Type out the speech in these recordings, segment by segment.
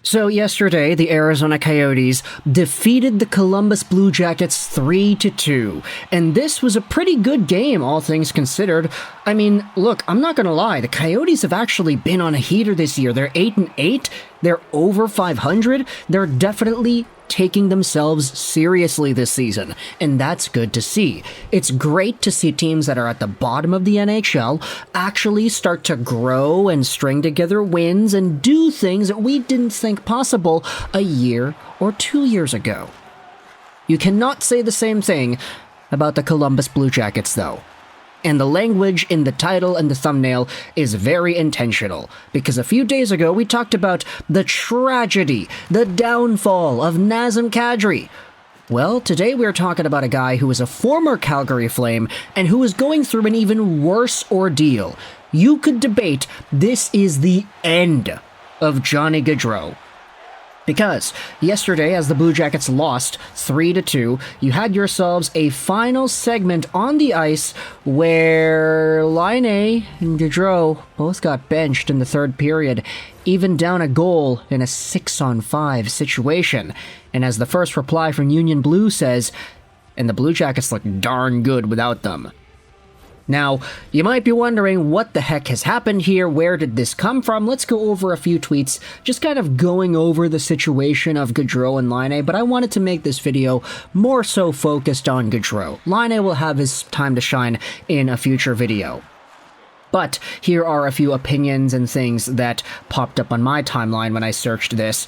So yesterday, the Arizona Coyotes defeated the Columbus Blue Jackets 3-2, and this was a pretty good game, all things considered. I mean, look, I'm not gonna lie, the Coyotes have actually been on a heater this year. They're 8-8, they're over 500, they're definitely taking themselves seriously this season, and that's good to see. It's great to see teams that are at the bottom of the NHL actually start to grow and string together wins and do things that we didn't think possible a year or 2 years ago. You cannot say the same thing about the Columbus Blue Jackets, though. And the language in the title and the thumbnail is very intentional, because a few days ago we talked about the tragedy, the downfall of Nazem Kadri. Well, today we're talking about a guy who is a former Calgary Flame and who is going through an even worse ordeal. You could debate this is the end of Johnny Gaudreau. Because yesterday, as the Blue Jackets lost 3-2, you had yourselves a final segment on the ice where Laine and Gaudreau both got benched in the third period, even down a goal in a 6-on-5 situation. And as the first reply from Union Blue says, and the Blue Jackets look darn good without them. Now, you might be wondering what the heck has happened here, where did this come from? Let's go over a few tweets, just kind of going over the situation of Gaudreau and Laine, but I wanted to make this video more so focused on Gaudreau. Laine will have his time to shine in a future video. But here are a few opinions and things that popped up on my timeline when I searched this.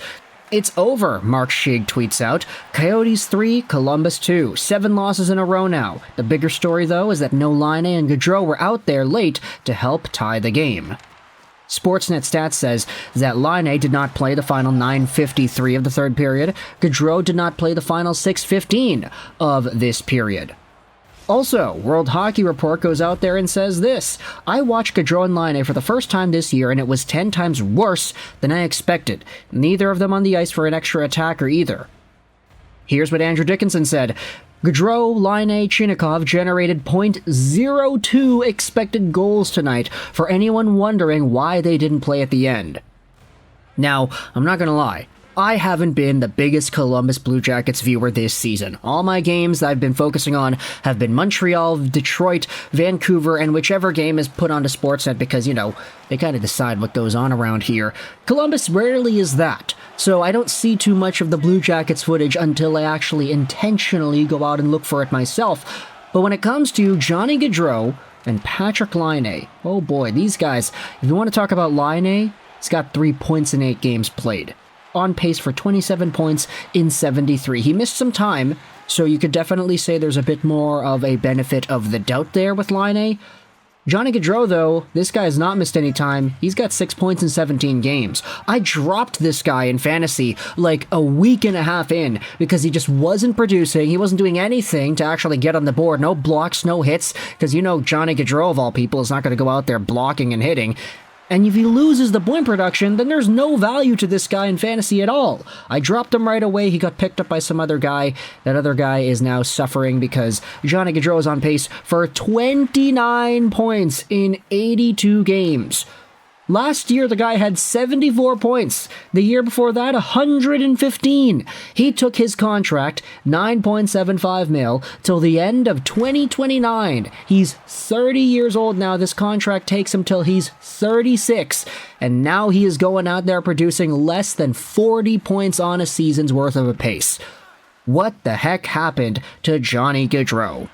It's over, Mark Shig tweets out. Coyotes 3, Columbus 2. 7 losses in a row now. The bigger story, though, is that no Laine and Gaudreau were out there late to help tie the game. Sportsnet Stats says that Laine did not play the final 9:53 of the third period. Gaudreau did not play the final 6:15 of this period. Also, World Hockey Report goes out there and says this: I watched Gaudreau and Laine for the first time this year, and it was 10 times worse than I expected. Neither of them on the ice for an extra attacker either. Here's what Andrew Dickinson said: Gaudreau, Laine, Michkov generated .02 expected goals tonight, for anyone wondering why they didn't play at the end. Now, I'm not gonna lie, I haven't been the biggest Columbus Blue Jackets viewer this season. All my games that I've been focusing on have been Montreal, Detroit, Vancouver, and whichever game is put onto Sportsnet because, you know, they kind of decide what goes on around here. Columbus rarely is that, so I don't see too much of the Blue Jackets footage until I actually intentionally go out and look for it myself. But when it comes to Johnny Gaudreau and Patrik Laine, oh boy, these guys, if you want to talk about Laine, he's got 3 points in 8 games played. On pace for 27 points in 73. He missed some time, so you could definitely say there's a bit more of a benefit of the doubt there with Laine. Johnny Gaudreau, though, this guy has not missed any time. He's got 6 points in 17 games. I dropped this guy in fantasy like a week and a half in because he just wasn't producing. He wasn't doing anything to actually get on the board. No blocks, no hits, because you know Johnny Gaudreau, of all people, is not going to go out there blocking and hitting. And if he loses the point production, then there's no value to this guy in fantasy at all. I dropped him right away. He got picked up by some other guy. That other guy is now suffering because Johnny Gaudreau is on pace for 29 points in 82 games. Last year, the guy had 74 points. The year before that, 115. He took his contract, $9.75 mil, till the end of 2029. He's 30 years old now. This contract takes him till he's 36. And now he is going out there producing less than 40 points on a season's worth of a pace. What the heck happened to Johnny Gaudreau?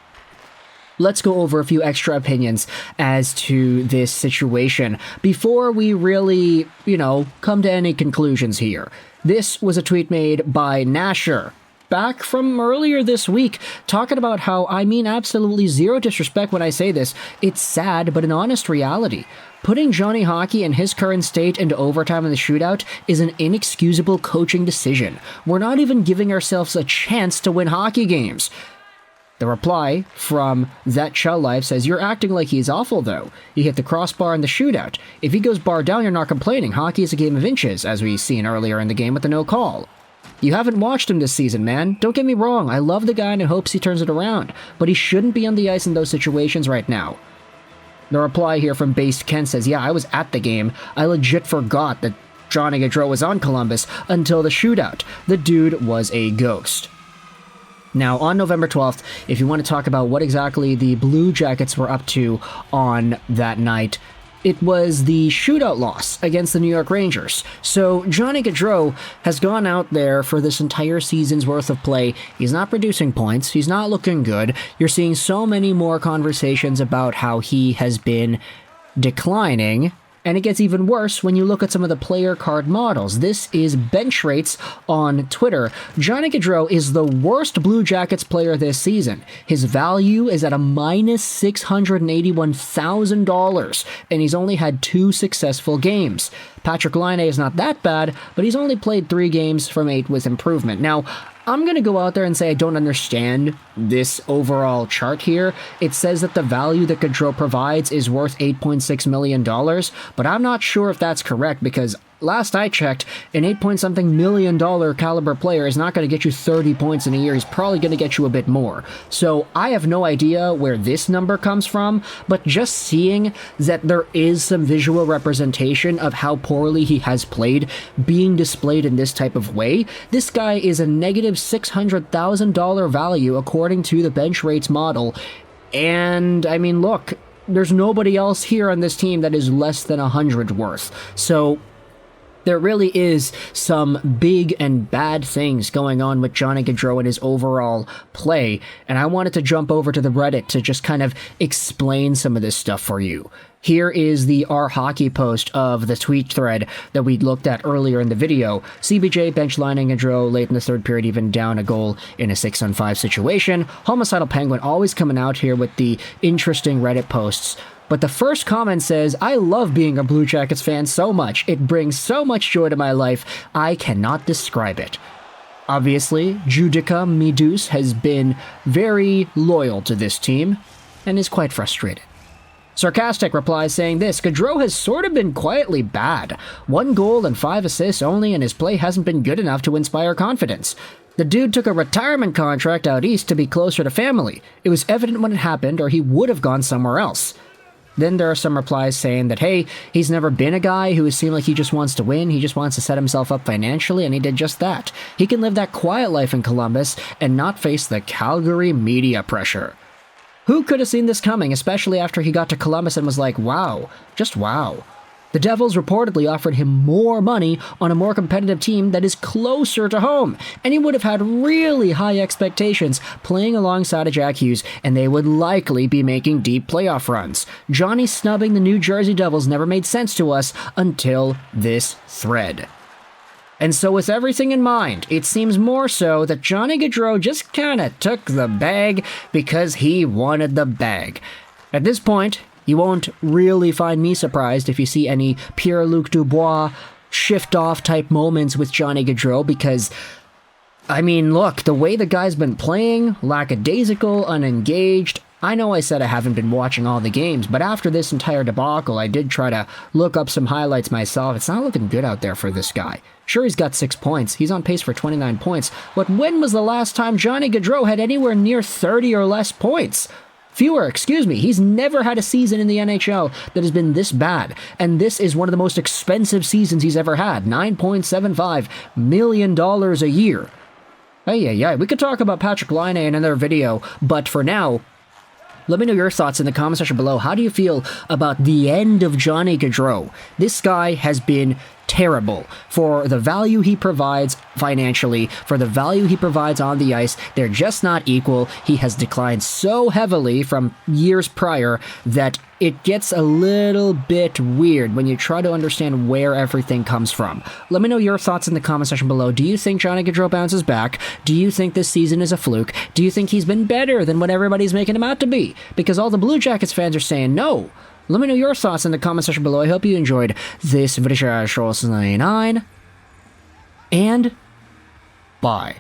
Let's go over a few extra opinions as to this situation before we really, come to any conclusions here. This was a tweet made by Nasher, back from earlier this week, talking about how, I mean absolutely zero disrespect when I say this, it's sad but an honest reality. Putting Johnny Hockey in his current state into overtime in the shootout is an inexcusable coaching decision. We're not even giving ourselves a chance to win hockey games. The reply from That Chell Life says, you're acting like he's awful, though. You hit the crossbar in the shootout. If he goes bar down, you're not complaining. Hockey is a game of inches, as we seen earlier in the game with the no call. You haven't watched him this season, man. Don't get me wrong. I love the guy and in hopes he turns it around. But he shouldn't be on the ice in those situations right now. The reply here from Based Ken says, yeah, I was at the game. I legit forgot that Johnny Gaudreau was on Columbus until the shootout. The dude was a ghost. Now, on November 12th, if you want to talk about what exactly the Blue Jackets were up to on that night, it was the shootout loss against the New York Rangers. So Johnny Gaudreau has gone out there for this entire season's worth of play. He's not producing points. He's not looking good. You're seeing so many more conversations about how he has been declining. And it gets even worse when you look at some of the player card models. This is bench rates on Twitter. Johnny Gaudreau is the worst Blue Jackets player this season. His value is at a minus $681,000, and he's only had 2 successful games. Patrik Laine is not that bad, but he's only played 3 games from 8 with improvement. Now, I'm going to go out there and say I don't understand this overall chart here. It says that the value that Gaudreau provides is worth $8.6 million, but I'm not sure if that's correct because last I checked, an $8-point-something million caliber player is not going to get you 30 points in a year. He's probably going to get you a bit more. So I have no idea where this number comes from, but just seeing that there is some visual representation of how poorly he has played being displayed in this type of way, this guy is a negative $600,000 value according to the bench rates model. And, I mean, look, there's nobody else here on this team that is less than 100 worth. So there really is some big and bad things going on with Johnny Gaudreau and his overall play, and I wanted to jump over to the Reddit to just kind of explain some of this stuff for you. Here is the R Hockey post of the tweet thread that we looked at earlier in the video. CBJ bench lining Gaudreau late in the third period, even down a goal in a 6-on-5 situation. Homicidal Penguin always coming out here with the interesting Reddit posts. But the first comment says, I love being a Blue Jackets fan so much. It brings so much joy to my life. I cannot describe it. Obviously, Judica Medus has been very loyal to this team and is quite frustrated. Sarcastic replies saying this, Gaudreau has sort of been quietly bad. 1 goal and 5 assists only, and his play hasn't been good enough to inspire confidence. The dude took a retirement contract out east to be closer to family. It was evident when it happened, or he would have gone somewhere else. Then there are some replies saying that, hey, he's never been a guy who has seemed like he just wants to win, he just wants to set himself up financially, and he did just that. He can live that quiet life in Columbus and not face the Calgary media pressure. Who could have seen this coming, especially after he got to Columbus and was like, wow, just wow. The Devils reportedly offered him more money on a more competitive team that is closer to home, and he would have had really high expectations playing alongside of Jack Hughes, and they would likely be making deep playoff runs. Johnny snubbing the New Jersey Devils never made sense to us until this thread. And so with everything in mind, it seems more so that Johnny Gaudreau just kinda took the bag because he wanted the bag. At this point, you won't really find me surprised if you see any Pierre-Luc Dubois shift-off type moments with Johnny Gaudreau because, I mean, look, the way the guy's been playing, lackadaisical, unengaged, I know I said I haven't been watching all the games, but after this entire debacle, I did try to look up some highlights myself. It's not looking good out there for this guy. Sure, he's got 6 points. He's on pace for 29 points. But when was the last time Johnny Gaudreau had anywhere near 30 or less points? Fewer, excuse me. He's never had a season in the NHL that has been this bad. And this is one of the most expensive seasons he's ever had. $9.75 million a year. Hey, we could talk about Patrik Laine in another video, but for now, let me know your thoughts in the comment section below. How do you feel about the end of Johnny Gaudreau? This guy has been terrible for the value he provides financially, for the value he provides on the ice. They're just not equal. He has declined so heavily from years prior that it gets a little bit weird when you try to understand where everything comes from. Let me know your thoughts in the comment section below. Do you think Johnny Gaudreau bounces back? Do you think this season is a fluke? Do you think he's been better than what everybody's making him out to be? Because all the Blue Jackets fans are saying no. Let me know your thoughts in the comment section below. I hope you enjoyed this video. 99 and bye.